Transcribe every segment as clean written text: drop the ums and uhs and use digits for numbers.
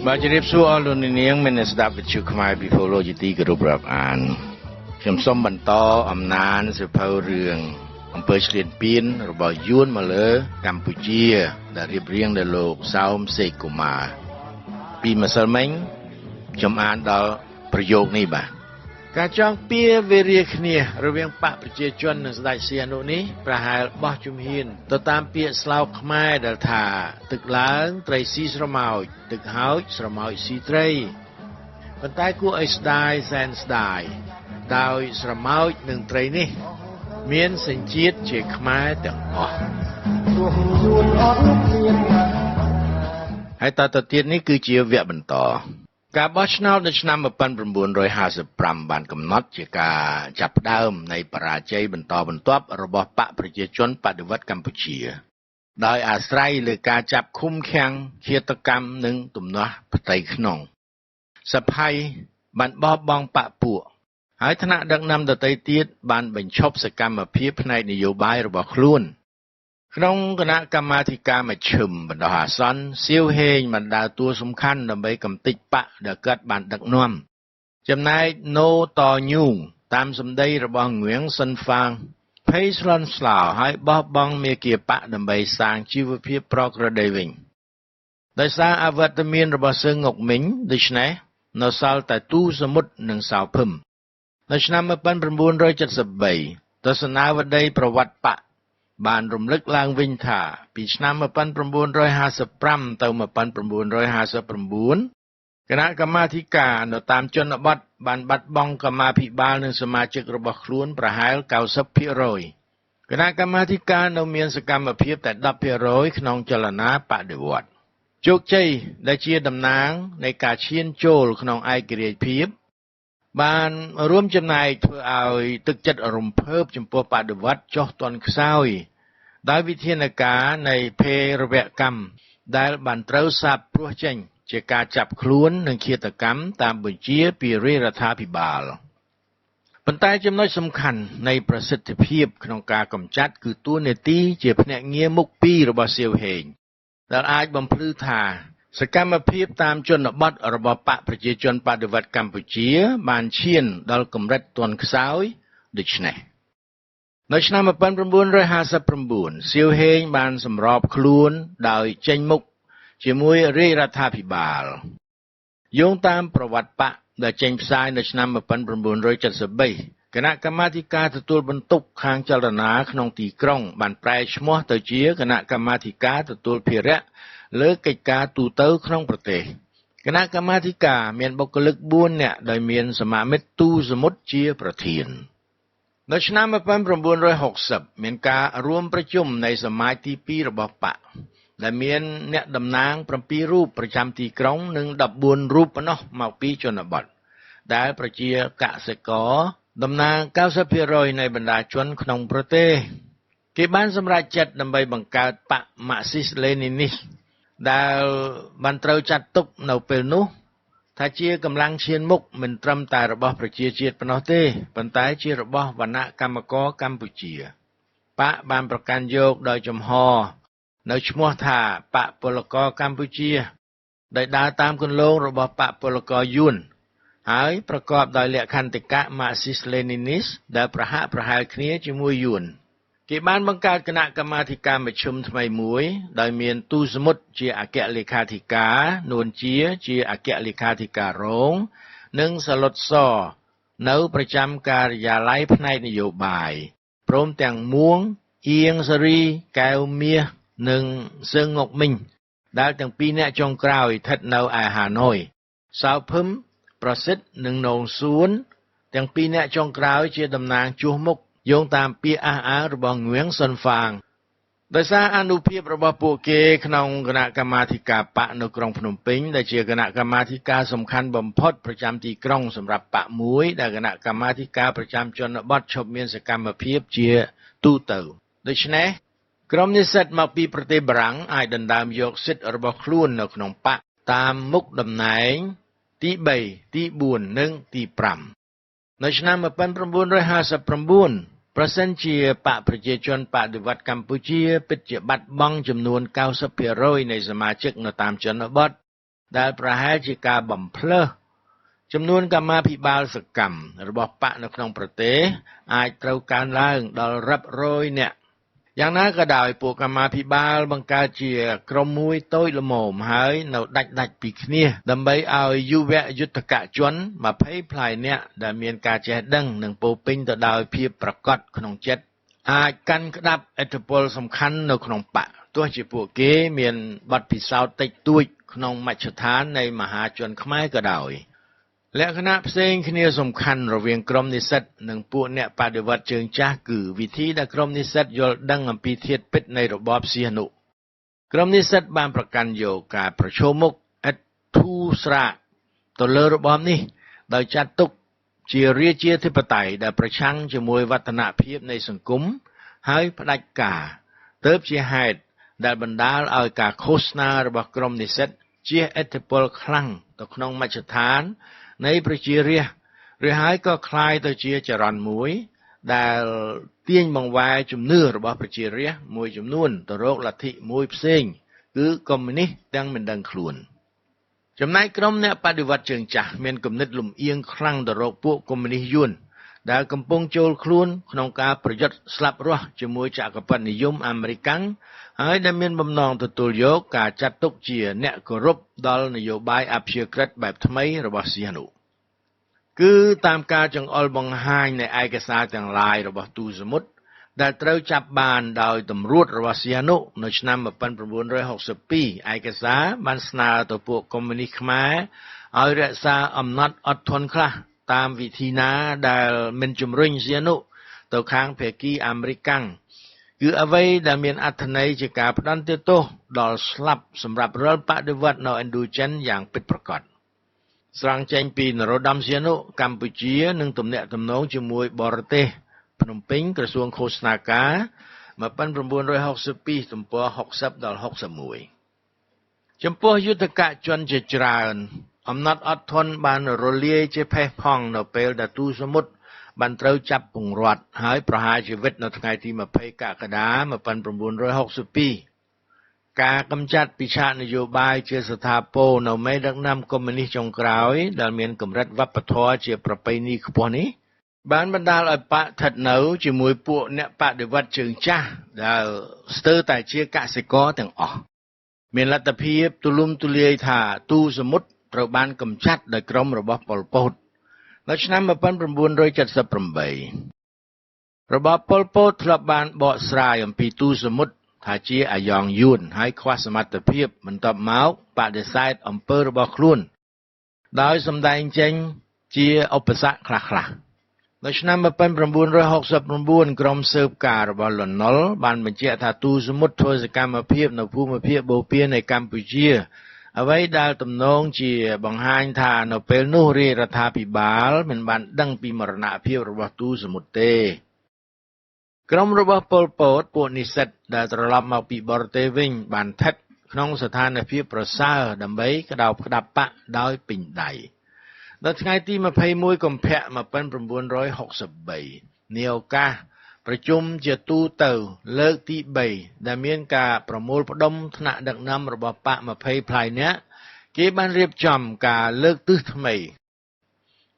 បាទជម្រាបសួរអស់លោកអ្នកនាងមានស្ដាប់វិទ្យុខ្មែរពីពលរដ្ឋទីគោរពរាប់អានខ្ញុំសូមបន្តអំណានសិភៅរឿងអំពើឆ្លៀនពៀនរបស់យួនមកលើកម្ពុជាដែលរៀបរៀងដោយលោកសោមសេកកុមារពីម្សិលមិញខ្ញុំអានដល់ប្រយោគនេះបាទការចងពៀវេរាគ្នារវាងបកប្រជាជននិងស្ដេចសៀនុនេះប្រហែលបោះជំហានទៅតាមពាក្យស្លោកខ្មែរដែលថាទឹកឡើងត្រីស៊ីស្រមោចទឹកហោចស្រមោចស៊ីត្រីប៉ុន្តែគួរឲ្យស្ដាយសែនស្ដាយដោយស្រមោចនិងត្រីនេះមានសញ្ជាតិជាខ្មែរទាំងអស់ហើយតទៅទៀតនេះគឺជាវគ្គបន្តការបោះឆ្នោតនៅឆ្នាំ1955បានកំណត់ជាការចាប់ផ្ដើមនៃបរាជ័យបន្តបន្ទាប់របស់បកប្រជាជនបដិវត្តកម្ពុជាដោយអាស្រ័យលើការចាប់ឃុំឃាំងឃាតកម្មនិងទំនាស់ផ្ទៃក្នុងសភ័យបានបោះបង់បកពួកហើយថ្នាក់ដឹកនាំដទៃទៀតបានបញ្ឈប់សកម្មភាពផ្នែកនយោបាយរបស់ខ្លួនក្នុងគណៈកម្មាធិការមជ្ឈិមបណ្ដោះអាសន្នសៀវហេងបានដើរតួសំខាន់ដើម្បីកំទេចបកដែលគាត់បានដឹកនាំចំណែកណូតញូងតាមសម្ដីរបស់ងឿងសិនហ្វាងភ័យស្លន់ស្លោហើយបោះបង់មេគាបកដើម្បីសាងជីវភាពប្រក្រតីវិញដោយសារអវត្តមានរបស់សឺងងុកមីងដូច្នេះនៅសល់តែទូសមុទ្រនិងសៅភឹមនៅឆ្នាំ1973ទស្សនាវដ្តីប្រវត្តិបកបានរំលឹកឡើងវិញថាពីឆ្នាំ1955ទៅ1959គណៈកម្មាធិការនៅតាមជនបទបានបាត់បង់កម្មាភិបាលនិងសមាជិករបស់ខ្លួនប្រហែល 90% គណៈកម្មាធិការនៅមានសកម្មភាពតែ 10% ក្នុងចលនាបដិវត្តន៍ជោគជ័យដែលជាតំណាងនៃការឈានចូលក្នុងឯករាជ្យភាពបានរួមចំណែកធ្វើឲ្យទឹកចិត្តរំភើបចំពោះបដិវត្តន៍ចុះទន់ខ្សោយដោយវិធានការនៃភេរវកម្មដែលបានត្រូវសាបព្រោះចេញជាការចាប់ខ្លួននិងឃាតកម្មតាមបញ្ជាពីរាជរដ្ឋាភិបាលប៉ុន្តែចំណុចសំខាន់នៃប្រសិទ្ធភាពក្នុងការកម្ចាត់គឺតួនាទីជាភ្នាក់ងារមុខពីររបស់សៀវហេងដែលអាចបំភ្លឺថាសកម្មភាពតាមជនបទរបស់បកប្រជាជនបដិវត្តន៍កម្ពុជាបានឈានដល់កម្រិតទន់ខ្សោយដូច្នេះនៅឆ្នាំ1959សៀវហេងបានសម្របខ្លួនដោយចេញមុខជាមួយរាជរដ្ឋាភិបាលយោងតាមប្រវត្តិបកដែលចេញផ្សាយនៅឆ្នាំ1973គណៈកម្មាធិការទទួលបន្ទុកខាងចលនាក្នុងទីក្រុងបានប្រែឈ្មោះទៅជាគណៈកម្មាធិការទទួលភារៈលើកិច្ចការទូទៅក្នុងប្រទេសគណៈកម្មាធិការមានបុគ្គលិក4នាក់ដោយមានសមាមិត្តទូសមុទ្រជាប្រធាននៅឆ្នាំ1960មានការរួមប្រជុំនៃសមាជទី2របស់បកដែលមានអ្នកតំណាង7រូបប្រចាំទីក្រុងនិង14រូបប៉ុណ្ណោះមកពីជនបទដែលប្រជាកសិករតំណាង 90% នៃបណ្ដាជនក្នុងប្រទេសគេបានសម្រេចចិត្តដើម្បីបង្កើតបកម៉ាក់ស៊ីសលេនីនីសដែលបានត្រូវចាត់ទុកនៅពេលនោះថាជាកម្លាំងឈានមុខមិនត្រឹមតែរបស់ប្រជាជាតិប៉ុណ្ណោះទេប៉ុន្តែជារបស់វណ្ណៈកម្មករកម្ពុជាបកបានប្រកាន់យកដោយចំហនៅឈ្មោះថាបកពលករកម្ពុជាដែលដើរតាមគន្លងរបស់បកពលករយួនហើយប្រកបដោយលក្ខន្តិកៈម៉ាក់ស៊ីសលេនីនីសដែលប្រហាក់ប្រហែលគ្នាជាមួយយួនគេបានបង្កើតគណៈកម្មាធិការមជ្ឈិមថ្មីមួយដោយមានទូសមុទ្រជាអគ្គលេខាធិការនួនជាអគ្គលេខាធិការរងនិងសាឡុតសនៅប្រចាំការិយាល័យផ្នែកនយោបាយព្រមទាំងមួងអៀងសេរីកែវមាសនិងសឺងងុកមីងដែលទាំងពីរនាក់ចុងក្រោយស្ថិតនៅឯហាណូយសៅភឹមប្រសិទ្ធនិងនងសួនទាំងពីរនាក់ចុងក្រោយជាតំណាងជួសមុខយោងតាមពាក្យអះអាងរបស់ងឿងសុនហ្វាងដោយសារអនុភាពរបស់ពួកគេក្នុងគណៈកម្មាធិការបកនៅក្រុងភ្នំពេញដែលជាគណៈកម្មាធិការសំខាន់បំផុតប្រចាំទីក្រុងសម្រាប់បកមួយដែលគណៈកម្មាធិការប្រចាំជនបទឈប់មានសកម្មភាពជាទូទៅដូច្នេះក្រុមនិស្សិតមកពីប្រទេសបារាំងអាចដណ្ដើមយកសិទ្ធិរបស់ខ្លួននៅក្នុងបកតាមមុខតំណែងទី3ទី4និងទី5នៅឆ្នាំ1959ប្រសិនជាបកប្រជាជនបដិវត្តន៍កម្ពុជាពិតជាបាត់បង់ចំនួន 90% នៃសមាជិកនៅតាមជនបទ ដែលប្រហែលជាការបំផ្លើសចំនួនកម្មាភិបាលសកម្មរបស់បកនៅក្នុងប្រទេសអាចត្រូវកើនឡើងដល់រាប់រយនាក់យ៉ាងណាក៏ដោយពួកកម្មាភិបាលបង្កើតជាក្រុមមួយតូចល្មមហើយនៅដាច់ពីគ្នាដើម្បីឲ្យយុវយុទ្ធកជន20ផ្លាយនាក់ដែលមានការចេះដឹងនិងពោពេញទៅដោយភាពប្រកបក្នុងចិត្តអាចកាន់ក្តាប់ឥទ្ធិពលសំខាន់នៅក្នុងបកទោះជាពួកគេមានបទពិសោធន៍តិចតួចក្នុងមជ្ឈដ្ឋាននៃមហាជនខ្មែរក៏ដោយលក្ខណៈផ្សេងគ្នាសំខាន់រវាងក្រុមនិស្សិតនិងពួកអ្នកបដិវត្តជើងចាស់គឺវិធីដែលក្រុមនិស្សិតយល់ដឹងអំពីធាតុពិតនៃរបបសីហនុក្រុមនិស្សិតបានប្រកាន់យកការប្រឈមមុខឥតធូរស្រាកទៅលើរបបនេះដោយចាត់ទុកជារាជាធិបតេយ្យដែលប្រឆាំងជាមួយវឌ្ឍនភាពនៃសង្គមហើយផ្ដាច់ការទើបជាហេតុដែលបណ្ដាលឲ្យការឃោសនារបស់ក្រុមនិស្សិតជះឥទ្ធិពលខ្លាំងទៅក្នុងមជ្ឈដ្ឋាននៃប្រជារាស្ត្រឬហើយក៏คล้ายទៅជាចរន្តមួយដែលទាញបង្វែរជំនឿរបស់ប្រជារាស្ត្រមួយចំនួនទៅរកលទ្ធិមួយផ្សេងគឺកុម្មុយនីសទាំងមិនដឹងខ្លួនចំណែកក្រុមអ្នកបដិវត្តជើងចាស់មានគំនិតលំអៀងខ្លាំងទៅរកពួកកុម្មុយនីសយួនដែលកំពុងចូលខ្លួនក្នុងការប្រយុទ្ធស្លាប់រស់ជាមួយចក្រពត្តិនិយមអាមេរិកហើយដែលមានបំណងទទួលយកការចាត់ទុកជាអ្នកគោរពដល់នយោបាយអព្យាក្រឹតបែបថ្មីរបស់សីហនុគឺតាមការចង្អុលបង្ហាញនៃឯកសារទាំងឡាយរបស់ទូសមុទ្រដែលត្រូវចាប់បានដោយតម្រួតរបស់សីហនុនៅឆ្នាំ1962ឯកសារបានស្នើទៅពួកកុម្មុយនីសខ្មែរឲ្យរក្សាអំណត់អត់ធន់ខ្លះតាមវិធីណាដែលមិនជំរុញសីហនុទៅខាងភាគីអាមេរិកគឺអ្វីដែលមានអត្ថន័យជាការផ្ដន្ទាទោសដល់ស្លាប់សម្រាប់រាល់បដិវត្តនៅឥណ្ឌូចិនយ៉ាងពិតប្រាកដស្រង់ចេញពីនរោត្តមសីហនុកម្ពុជានិងទំនាក់ទំនងជាមួយបរទេសភ្នំពេញក្រសួងឃោសនាការ1962ទំព័រ60ដល់61ចំពោះយុទ្ធកជនជាច្រើនអំណត់អត់ធន់បានរលាយជាផេះផង់នៅពេលដែលទូសមុទ្របានត្រូវចាប់ពង្រាត់ហើយប្រហារជីវិតនៅថ្ងៃទី20កក្កដា1962ការកម្ចាត់ពិឆាកនយោបាយជាស្ថាពរនៅមេដឹកនាំកុម្មុយនីសចុងក្រោយដែលមានកម្រិតវប្បធម៌ជាប្រពៃណីខ្ពស់នេះបានបណ្ដាលឲ្យបកស្ថិតនៅជាមួយពួកអ្នកបដិវត្តជើងចាស់ដែលស្ទើរតែជាកសិករទាំងអស់មានលទ្ធភាពទូលំទូលាយថាទូសមុទ្រត្រូវបានកម្ចាត់ដោយក្រុមរបស់ប៉ុលពតនៅឆ្នាំ1978របបប៉ុលពតធ្លាប់បានបកស្រាយអំពីទូសមុទ្រថាជាអាយ៉ងយួនហើយខ្វះសមត្ថភាពបន្ទាប់មកបដិសេធអំពើរបស់ខ្លួនដោយសម្ដែងចេញជាឧបសគ្គខ្លះៗនៅឆ្នាំ1969ក្រុមស៊ើបការរបស់លន់ ណុលបានបញ្ជាក់ថាទូសមុទ្រធ្វើសកម្មភាពនៅភូមិភាគបូព៌ានៃកម្ពុជាអ្វីដែលទំនងជាបង្ហាញថានៅពេលនោះរាជរដ្ឋាភិបាលមិនបានដឹងពីមរណភាពរបស់ទូសមុទ្រទេក្រុមរបស់ប៉ុលពតពួកនិស្សិតដែលត្រឡប់មកពីបរទេសវិញបានស្ថិតក្នុងស្ថានភាពប្រសើរដើម្បីក្តោបក្តាប់បកដោយពេញដៃនៅថ្ងៃទី21កុម្ភៈ1963នាឱកាសប្រជុំជាទូទៅលើកទី3ដែលមានការប្រមូលផ្ដុំថ្នាក់ដឹកនាំរបស់បក20ផ្លាយនាក់គេបានរៀបចំការលើកទិសថ្មី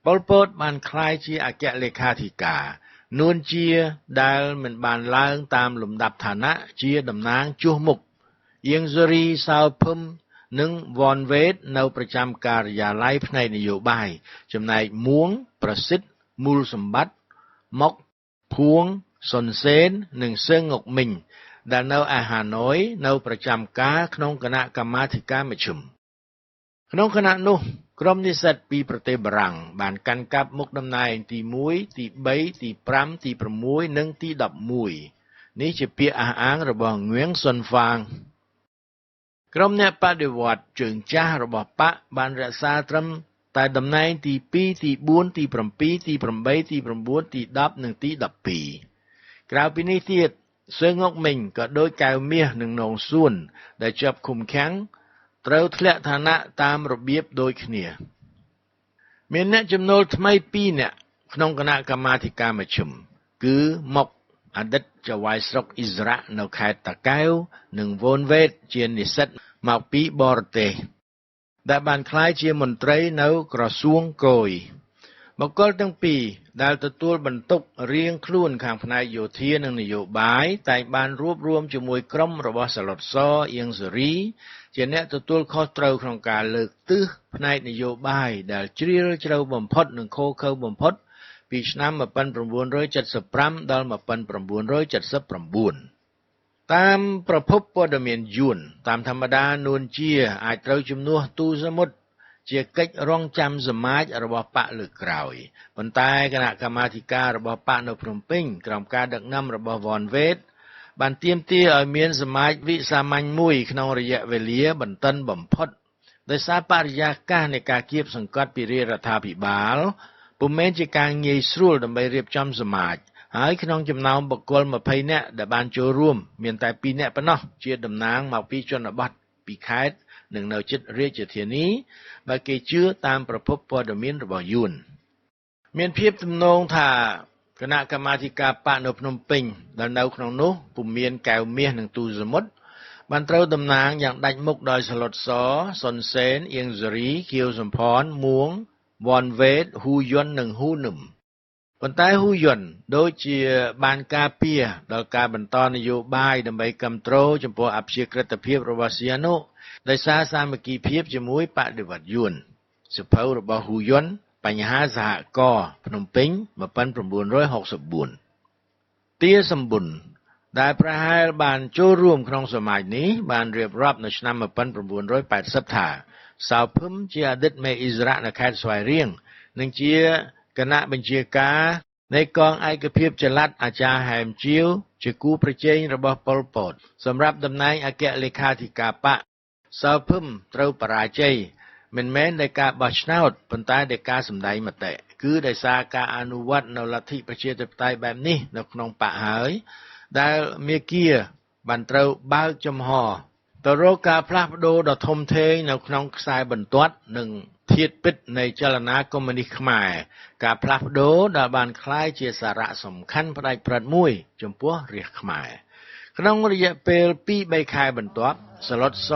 ប៉ុលពតបានក្លាយជាអគ្គលេខាធិការនួនជាដែលមិនបានឡើងតាមលំដាប់ឋានៈជាតំណាងជួសមុខអៀងស៊ូរីសៅភឹមនិងវ៉នវេតនៅប្រចាំការិយាល័យផ្នែកនយោបាយចំណែកមួងប្រសិទ្ធមូលសម្បត្តិមកភួងសុនសេននិងសឹងងុកមីងដែលនៅឯហាណូយនៅប្រចាំការក្នុងគណៈកម្មាធិការមជ្ឈិមក្នុងគណៈនោះក្រុមនិស្សិតពីប្រទេសបារាំងបានកាន់កាប់មុខតំណែងទី1ទី3ទី5ទី6និងទី11នេះជាពាក្យអះអាងរបស់ងឿងសុនហ្វាងក្រុមអ្នកបដិវត្តជើងចាស់របស់បកបានរក្សាត្រឹមតែតំណែងទី2ទី4ទី7ទី8ទី9ទី10និងទី12ក្រៅពីនេះទៀតសឹងងុកមីងក៏ដោយកៅមាសនិងនងសួនដែលជាប់ឃុំឃាំងត្រូវធ្លាក់ឋានៈតាមរបៀបដូចគ្នាមានអ្នកចំណូលថ្មី2នាក់ក្នុងគណៈកម្មាធិការមជ្ឈិមគឺមកអតីតចៅហ្វាយស្រុកអ៊ីស្រាអែលនៅខេត្តតាកែវនិងវ៉ូនវេតជានិស្សិតមកពីបរទេស ដែលបានក្លាយជាមន្ត្រីនៅក្រសួងគយបុគ្គលទាំងពីរដែលទទួលបន្ទុករៀងខ្លួនខាងផ្នែកយោធានិងនយោបាយតែងបានរួបរวมជាមួយក្រុមរបស់សាឡុត ស អៀង សេរីជាអ្នកទទួលខុសត្រូវក្នុងការលើកទិសផ្នែកនយោបាយដែលជ្រាលជ្រៅបំផុតនិងឃោរឃៅបំផុតពីឆ្នាំ 1975 ដល់ 1979 តាមប្រភពព័ត៌មានយួនតាមធម្មតានួនជាអាចត្រូវជំនួសទូសមុទ្រជាកិច្ចរងចាំសមាជរបស់បកលើកក្រោយប៉ុន្តែគណៈកម្មាធិការរបស់បកនៅភ្នំពេញក្រោមការដឹកនាំរបស់វ៉នវ៉េតបានទាមទារឲ្យមានសមាជវិសាមញ្ញមួយក្នុងរយៈវេលាបន្តិនបំផុតដោយសារបរិយាកាសនៃការគៀបសង្កត់ពីរាជរដ្ឋាភិបាលពុំមែនជាការងាយស្រួលដើម្បីរៀបចំសមាជហើយក្នុងចំណោមបុគ្គល20នាក់ដែលបានចូលរួមមានតែ2នាក់ប៉ុណ្ណោះជាតំណាងមកពីជនបទពីខេត្តនិងនៅជិតរាជធានីបើគេជឿតាមប្រភពព័ត៌មានរបស់យួនមានភាពទំនងថាគណៈកម្មាធិការបកនៅភ្នំពេញដែលនៅក្នុងនោះពុំមានកែវមាសនិងទូសមុទ្របានត្រូវតំណាងយ៉ាងដាច់មុខដោយសាឡុត ស សុនសេន អៀង សេរី ខៀវសំផន មួង វ៉នវ៉េត ហ៊ូយុននិងហ៊ូនឹមប៉ុន្តែហ៊ូយុនដូចជាបានការពារដល់ការបន្តនយោបាយដើម្បីគាំទ្រចំពោះអព្យាក្រឹតភាពរបស់សៀនុដោយសារសាមគ្គីភាពជាមួយបដិវត្តយួនសៀវភៅរបស់ហ៊ូយុនបញ្ហាសហករណ៍ភ្នំពេញ 1964 ទាសម្បុនដែលប្រហែលបានចូលរួមក្នុងសមាជនេះបានរៀបរាប់នៅឆ្នាំ 1980 ថាសៅភឹមជាអតីតមេអ៊ីស្រាអែលនៅខេត្តស្វាយរៀងនិងជាគណៈបញ្ជាការនៃកងឯកភាពចល័តអាចារ្យហែមជាវជាគូប្រជែងរបស់ប៉ុល ពតសម្រាប់តំណែងអគ្គលេខាធិការបកសៅភឹមត្រូវបរាជ័យមិនមែនដោយការបោះឆ្នោតប៉ុន្តែដោយការសម្ដែងមតិគឺដោយសារការអនុវត្តនៅលទ្ធិប្រជាធិបតេយ្យបែបនេះនៅក្នុងបកហើយដែលមាគាបានត្រូវបើកចំហទៅរកការផ្លាស់ប្ដូរដ៏ធំធេងនៅក្នុងខ្សែបន្ទាត់និងធាតុពិតនៃចលនាកុម្មុយនីសខ្មែរការផ្លាស់ប្ដូរដែលបានក្លាយជាសារៈសំខាន់ផ្ដាច់ព្រិតមួយចំពោះរាស្ត្រខ្មែរក្នុងរយៈពេល 2-3 ខែបន្ទាប់សាឡុត ស